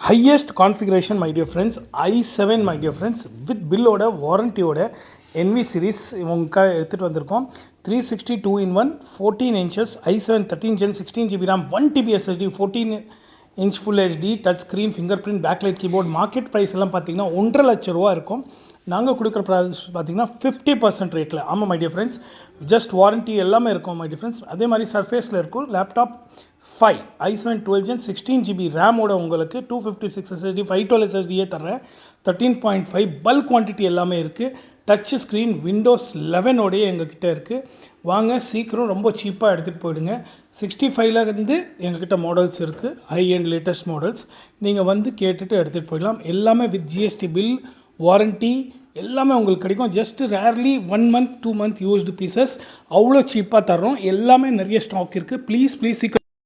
highest configuration my dear friends, i7 my dear friends with bill order warranty order NV series உங்களுக்காக எடுத்துகிட்டு வந்திருக்கோம். 362 in 1 14 inches i7 13 gen 16 GB RAM 1 TB SSD 14 inch full HD touch screen fingerprint backlight keyboard market price எல்லாம் பார்த்தீங்கன்னா 1.5 லட்சம் ரூபா இருக்கும். நாங்கள் கொடுக்குற ப்ரைஸ் பார்த்தீங்கன்னா 50% ரேட்டில். ஆமாம் my dear friends, just warranty எல்லாமே இருக்கும் மை டியர் ஃப்ரெண்ட்ஸ். அதே மாதிரி சர்ஃபேஸில் இருக்கும். லேப்டாப் 5 i7 12 gen 16 GB ரேமோட உங்களுக்கு 256 SSD 512 SSDயே தர்றேன். 13.5 பல்க் குவான்டிட்டி எல்லாமே இருக்குது. டச் ஸ்க்ரீன் விண்டோஸ் 11 ஓடையே எங்ககிட்ட இருக்குது. வாங்க சீக்கிரம் ரொம்ப சீப்பாக எடுத்துகிட்டு போயிடுங்க. 65லேருந்து எங்ககிட்ட மாடல்ஸ் இருக்குது, ஹை அண்ட் லேட்டஸ்ட் மாடல்ஸ். நீங்கள் வந்து கேட்டுட்டு எடுத்துகிட்டு போயிடலாம். எல்லாமே வித் ஜிஎஸ்டி பில் வாரண்ட்டி எல்லாமே உங்களுக்கு கிடைக்கும். Just rarely 1 month 2 month used pieces அவ்வளோ சீப்பாக தர்றோம். எல்லாமே நிறைய ஸ்டாக் இருக்குது. ப்ளீஸ் சீக்கிரம்